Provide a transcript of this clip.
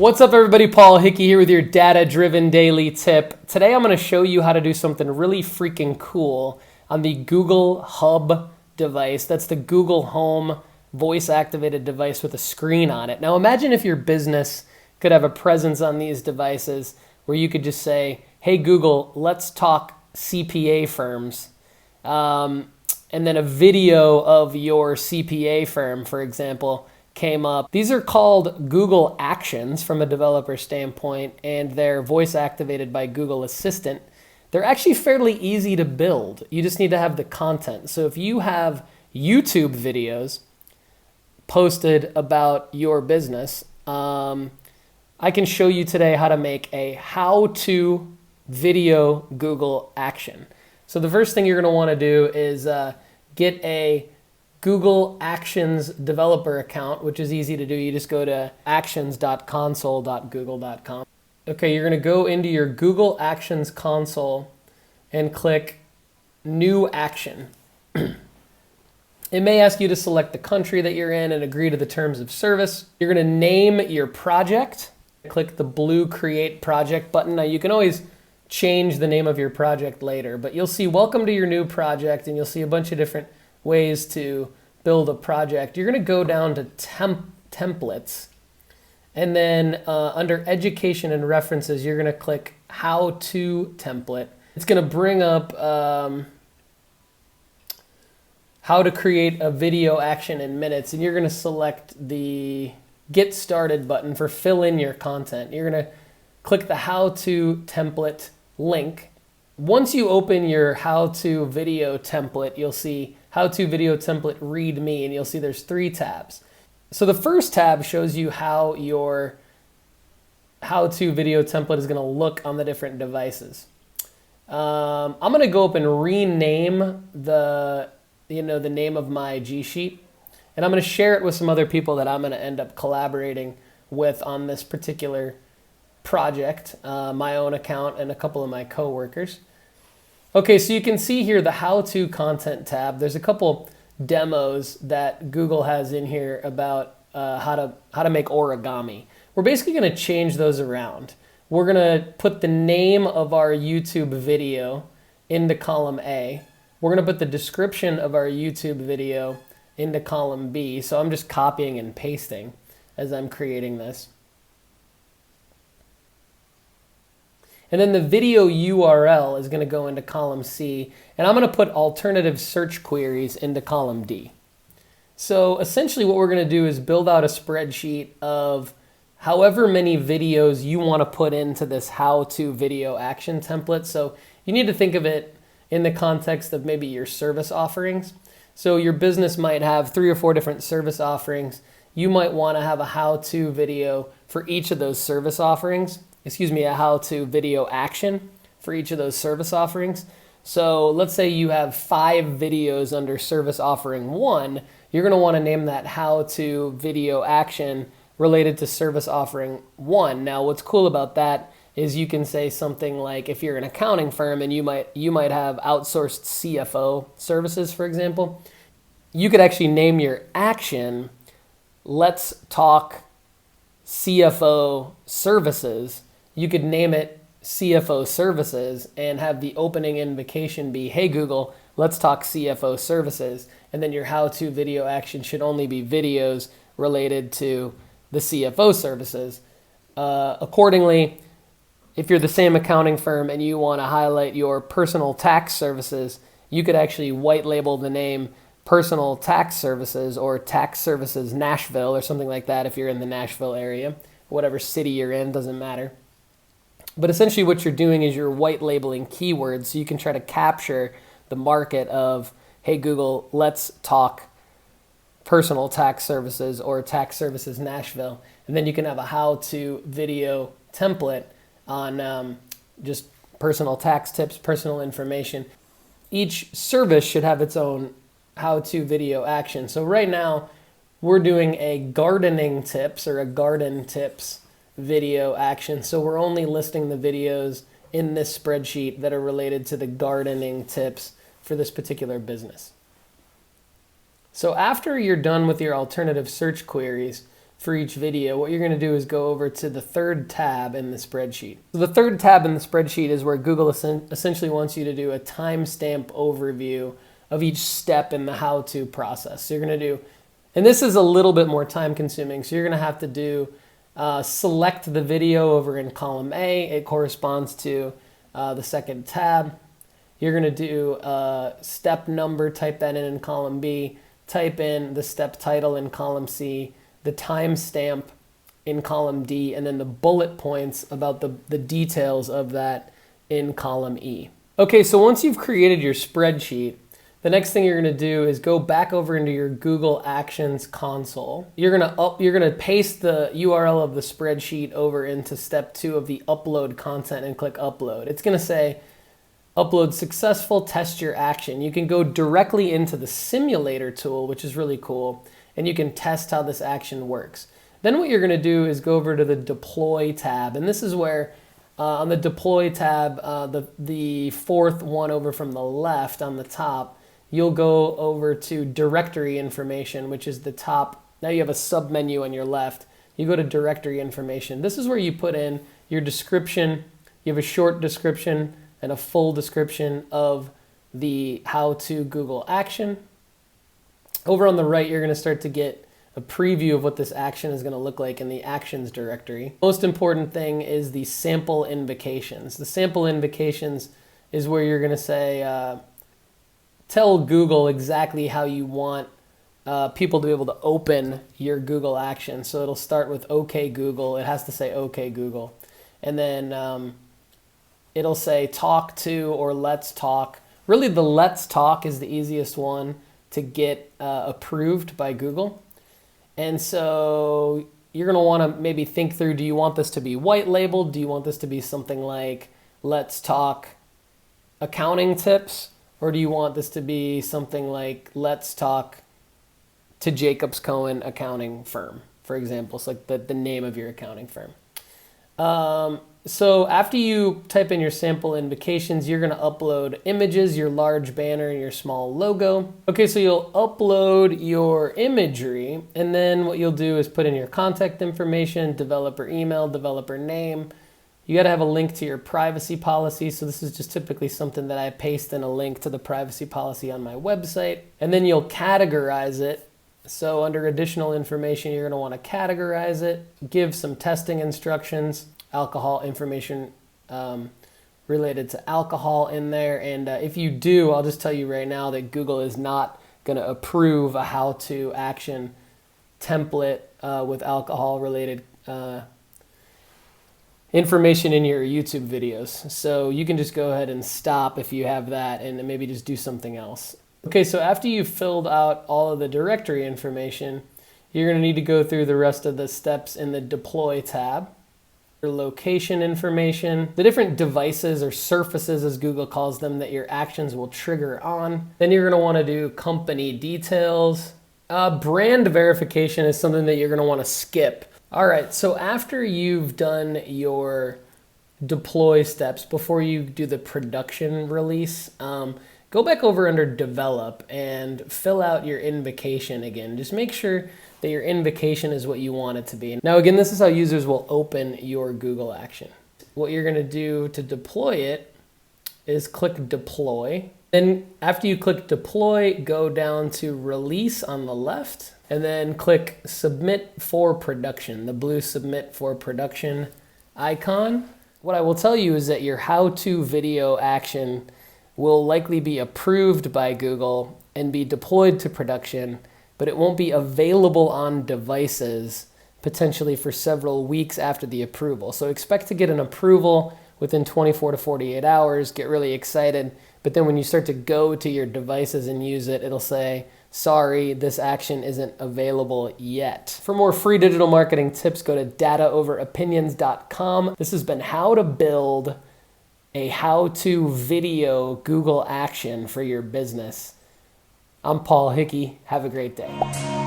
What's up everybody, Paul Hickey here with your data-driven daily tip. Today I'm going to show you how to do something really freaking cool on the Google Hub device. That's the Google Home voice-activated device with a screen on it. Now imagine if your business could have a presence on these devices where you could just say, hey Google, let's talk CPA firms. And then a video of your CPA firm, for example, came up. These are called Google Actions from a developer standpoint, and they're voice activated by Google Assistant. They're actually fairly easy to build. You just need to have the content. So if you have YouTube videos posted about your business, I can show you today how to make a how-to video Google action. So the first thing you're going to want to do is get a Google Actions developer account, which is easy to do. You just go to actions.console.google.com. Okay, you're going to go into your Google Actions console and click New Action. It may ask you to select the country that you're in and agree to the terms of service. You're going to name your project. Click the blue Create Project button. Now you can always change the name of your project later, but you'll see Welcome to your new project, and you'll see a bunch of different ways to build a project. You're going to go down to templates, and then under education and references, you're going to click how to template. It's going to bring up how to create a video action in minutes, and you're going to select the get started button for fill in your content. You're going to click the how to template link. Once you open your how to video template, you'll see how to video template read me, and you'll see there's 3 tabs. So the first tab shows you how your how to video template is going to look on the different devices. I'm going to go up and rename the name of my G Sheet, and I'm going to share it with some other people that I'm going to end up collaborating with on this particular project, my own account and a couple of my coworkers. Okay, so you can see here the how-to content tab. There's a couple demos that Google has in here about how to make origami. We're basically going to change those around. We're going to put the name of our YouTube video into column A. We're going to put the description of our YouTube video into column B. So I'm just copying and pasting as I'm creating this. And then the video URL is going to go into column C, and I'm going to put alternative search queries into column D. So essentially what we're going to do is build out a spreadsheet of however many videos you want to put into this how-to video action template. So you need to think of it in the context of maybe your service offerings. So your business might have 3 or 4 different service offerings. You might want to have a how-to video for each of those service offerings. A how-to video action for each of those service offerings. So let's say you have 5 videos under service offering 1. You're going to want to name that how-to video action related to service offering 1. Now what's cool about that is you can say something like, if you're an accounting firm and you might have outsourced CFO services, for example, you could actually name your action, let's talk CFO services. You could name it CFO services and have the opening invocation be, hey Google, let's talk CFO services. And then your how-to video action should only be videos related to the CFO services. Accordingly, if you're the same accounting firm and you want to highlight your personal tax services, you could actually white label the name Personal Tax Services or Tax Services Nashville or something like that if you're in the Nashville area. Whatever city you're in, doesn't matter. But essentially what you're doing is you're white labeling keywords so you can try to capture the market of, hey Google, let's talk personal tax services or tax services Nashville. And then you can have a how-to video template on just personal tax tips, personal information. Each service should have its own how-to video action. So right now we're doing a gardening tips or a garden tips video action. So we're only listing the videos in this spreadsheet that are related to the gardening tips for this particular business. So after you're done with your alternative search queries, for each video, what you're going to do is go over to the third tab in the spreadsheet. So the third tab in the spreadsheet is where Google essentially wants you to do a timestamp overview of each step in the how-to process. So you're going to do, and this is a little bit more time consuming, so you're going to have to do select the video over in column A. It corresponds to the second tab. You're going to do step number, type that in column B, type in the step title in column C, the timestamp in column D, and then the bullet points about the details of that in column E. Okay, so once you've created your spreadsheet, the next thing you're going to do is go back over into your Google Actions console. You're going to paste the URL of the spreadsheet over into step 2 of the upload content and click upload. It's going to say upload successful, test your action. You can go directly into the simulator tool, which is really cool, and you can test how this action works. Then what you're going to do is go over to the deploy tab, and this is where on the deploy tab, the fourth one over from the left on the top, you'll go over to directory information, which is the top. Now you have a sub menu on your left. You go to directory information. This is where you put in your description. You have a short description and a full description of the how to Google action. Over on the right, you're going to start to get a preview of what this action is going to look like in the actions directory. Most important thing is the sample invocations. The sample invocations is where you're going to say, tell Google exactly how you want people to be able to open your Google action. So it'll start with OK Google. It has to say OK Google. And then it'll say talk to or let's talk. Really the let's talk is the easiest one to get approved by Google. And so you're going to want to maybe think through, do you want this to be white labeled? Do you want this to be something like let's talk accounting tips? Or do you want this to be something like let's talk to Jacobs Cohen accounting firm, for example? It's like the name of your accounting firm. So after you type in your sample invocations, you're going to upload images, your large banner, and your small logo. Okay, so you'll upload your imagery, and then what you'll do is put in your contact information, developer email, developer name. You got to have a link to your privacy policy. So this is just typically something that I paste in a link to the privacy policy on my website. And then you'll categorize it. So under additional information, you're going to want to categorize it, give some testing instructions, alcohol information related to alcohol in there. And if you do, I'll just tell you right now that Google is not going to approve a how-to action template with alcohol related information in your YouTube videos. So you can just go ahead and stop if you have that and maybe just do something else. Okay, so after you've filled out all of the directory information, you're going to need to go through the rest of the steps in the deploy tab. Your location information, the different devices or surfaces as Google calls them that your actions will trigger on. Then you're going to want to do company details. Brand verification is something that you're going to want to skip. All right, so after you've done your deploy steps, before you do the production release, go back over under develop and fill out your invocation again. Just make sure that your invocation is what you want it to be. Now again, this is how users will open your Google action. What you're gonna do to deploy it is click deploy. Then after you click deploy, go down to release on the left and then click submit for production, the blue submit for production icon. What I will tell you is that your how-to video action will likely be approved by Google and be deployed to production, but it won't be available on devices potentially for several weeks after the approval. So expect to get an approval within 24 to 48 hours, get really excited, but then when you start to go to your devices and use it, it'll say, sorry, this action isn't available yet. For more free digital marketing tips, go to dataoveropinions.com. This has been how to build a how-to video Google action for your business. I'm Paul Hickey. Have a great day.